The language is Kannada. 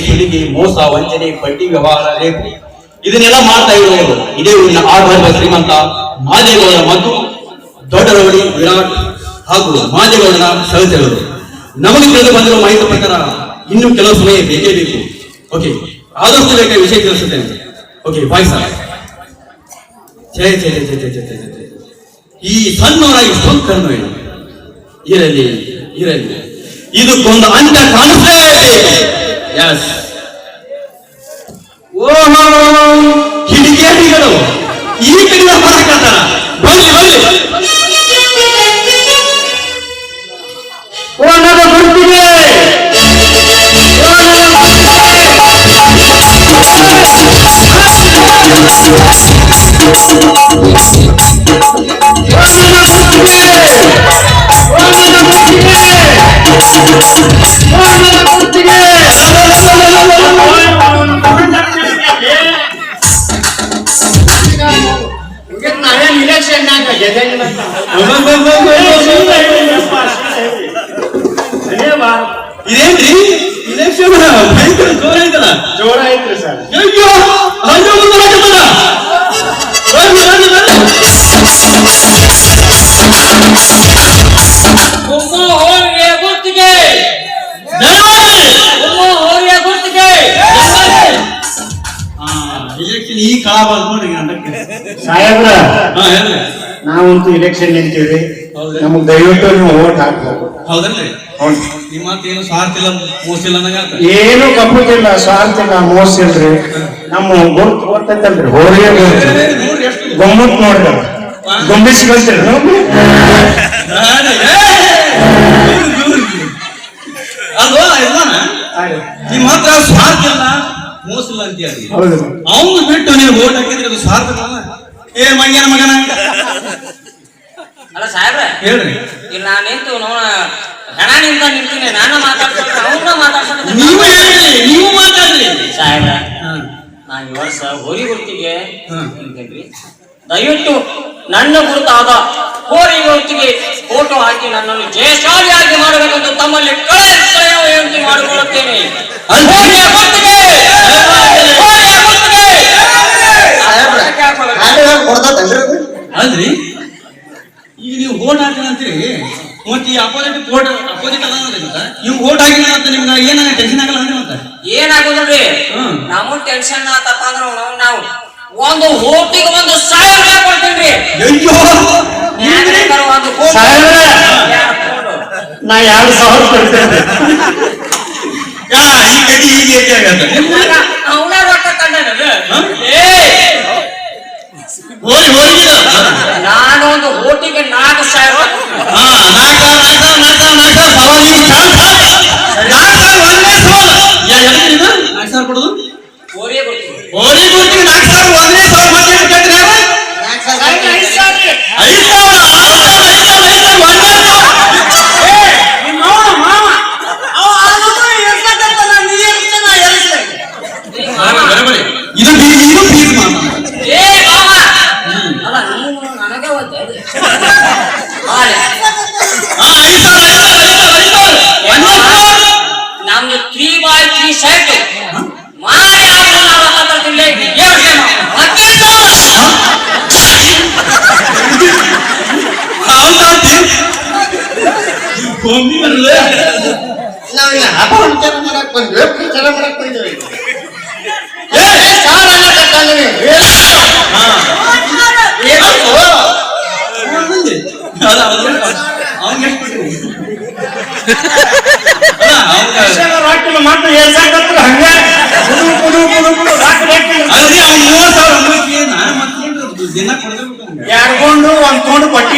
ಸುಲಿಗೆ, ಮೋಸ, ವಂಚನೆ, ಬಡ್ಡಿ ವ್ಯವಹಾರ, ರೇಪು ಇದನ್ನೆಲ್ಲ ಮಾಡ್ತಾ ಇರುವವರು ಇದೇ ಊರಿನ ಆರ್ಭಟ ಶ್ರೀಮಂತ ಮಾದೇಗೌಡರ ಮತ್ತು ದೊಡ್ಡ ರವಳಿ ವಿರಾಟ್ ಹಾಗೂ ಮಾದೇಗೌಡರ ಸಹಚರರು. ನಮಗೆ ತಿಳಿದು ಬಂದಿರುವ ಮಾಹಿತಿ ಪ್ರಕಾರ ಇನ್ನು ಕೆಲವು ಸಮಯ ಬೇಕೇ ಬೇಕು. ಓಕೆ, ಆದಷ್ಟು ಬೇಗ ವಿಷಯ ತಿಳಿಸುತ್ತೇನೆ. Okay, bye sir. ಈ ಸಣ್ಣವರಾಗಿ ಇಷ್ಟೊಂದು ಕಣ್ಣು ಏನು ಇರಲಿ ಇರಲಿ, ಇದಕ್ಕೊಂದು ಅಂತ್ಯ ಕಾಣಿಸಲೇಬೇಕು. ಎಸ್. ಓಹೋ, ಕಿಡಿಗೇಡಿಗಳು ಈ ಕಡೆ ಹೊರಕತ್ತಾರ. ಬನ್ನಿ ಬನ್ನಿ. ಓ ನನ್ನ ಗುರುತಿಗೆ ಇದೇನ್ರಿ ಇಲೆಕ್ಷನ್ ಭಯಂಕರ ಜೋರ ಐತಲ್ಲ? ಜೋರ ಐತ್ರಿ ಸರ್. ಅಯ್ಯೋ, ಅಯ್ಯೋ, ಇಲೆಕ್ಷನ್ ಈ ಕಾಳ ಬಂದ್ ನೋಡಿ ಸಾಹೇಬ್ರ. ನಾವಂತೂ ಇಲೆಕ್ಷನ್ ನಿಂತೀವ್ರಿ, ನಮಗ್ ದಯವಿಟ್ಟು ನೀವು ಓಟ್ ಹಾಕ್ಬೇಕು. ಹೌದಲ್ರಿ? ನಿಮ್ಮ ಏನು ಸ್ವಾರ್ಥ ಇಲ್ಲ, ಮೋಸ ಇಲ್ಲ ಅನ್ನಂಗ. ಏನು ಕಪ್ಪುತ್ತಿಲ್ಲ, ಸ್ವಾರ್ಥ ಇಲ್ಲ, ಮೋಸ ಇಲ್ರಿ. ನಮ್ಮ ಗುರುತು ಗೊತ್ತೈತಲ್ರಿ, ಹೋಳಿಗೆ ಗಮ್ಮತ್ ನೋಡ್ರಿ, ಗೊಂಬಿಸ್ಕೊಳ್ತೀರಿ. ಅಲ್ವಾ ಇಲ್ವಾನ? ನಿಮ್ಮ ಹತ್ರ ಸ್ವಾರ್ಥ ಇಲ್ಲ, ಮೋಸ ಇಲ್ಲ ಅಂತ ಹೇಳಿ ಅವನು ಬಿಟ್ಟು ನೀವು ಓಟ್ ಹಾಕಿದ್ರೆ ಅದು ಸ್ವಾರ್ಥ ಏ ಮಂಗ್ಯನ ಮಗನ ಅಲ್ಲ ಸಾಹೇಬ್ರ, ಹೇಳ್ರಿ. ಇಲ್ಲಿ ನಾನು ನಿಂತು ಹೆಣ ನಿಂತ ನಿಂತೀನಿ, ನಾನು ಮಾತಾಡ್ತಾರೆ, ಅವ್ರನ್ನ ಮಾತಾಡ್ಸೋದು. ನೀವು ಮಾತಾಡ್ರಿ ಸಾಹೇಬ್ರ. ನಾ ಈ ವರ್ಷ ಹೋರಿ ಗುರುತಿಗೆ ನಿಂತೇನ್ರಿ. ದಯವಿಟ್ಟು ನನ್ನ ಗುರುತಾದ ಹೋರಿ ಗುರುತಿಗೆ ಫೋಟೋ ಹಾಕಿ ನನ್ನನ್ನು ಜಯಶಾಲಿಯಾಗಿ ಮಾಡಬೇಕೆಂದು ತಮ್ಮಲ್ಲಿ ಕಳಕಳಿಯ ವಿನಂತಿ ಮಾಡಿಕೊಳ್ಳುತ್ತೇನೆ. ಅಲ್ರಿ, ಈಗ ನೀವು ಓಟ್ ಹಾಕಿದಂತೀರಿ, ಮತ್ತೆ ಈ ಅಪೋಸಿಟ್ ಅಲ್ಲ ಇವ್ ಓಟ್ ಹಾಕಿಲ್ಲ ಅಂತ ನಿಮ್ಗೆ ಏನ ಟೆನ್ಷನ್ ಆಗಲ್ಲ ಅಂದ್ರೆ? ಮತ್ತೆ ಏನಾಗೋದ್ರಿ, ನಮಗ್ ಟೆನ್ಷನ್ ಆತಪ್ಪ ಅಂದ್ರ ನಾವು ಒಂದು ಓಟಿಗೆ 1,000 ಕೊಡ್ತೀನ್ರಿ. ಅಯ್ಯೋ, ನಾ 2,000 ಕೊಡ್ತೇನೆ. ಅವನ ರೊಕ್ಕ ಕಂಡ ನಾನು ಒಂದು ಓಟಿಗೆ 4,000. ಕೊಡುದು ಹೋರಿ ಕೊಡ್ತೀನಿ. ಹೋರಿ ಕೊಡ್ತೀನಿ 4,000 ಒಂದೇ 1,000 ಇದು ನನಗೆ ನಮ್ದು 3x3 ಸೈಟ್ ಮಾರಿ ದಿನ ಕೊಡ್ಬೇಕು. 2 ಕೊಂಡು 1 ತೊಂಡು ಪಟ್ಟಿ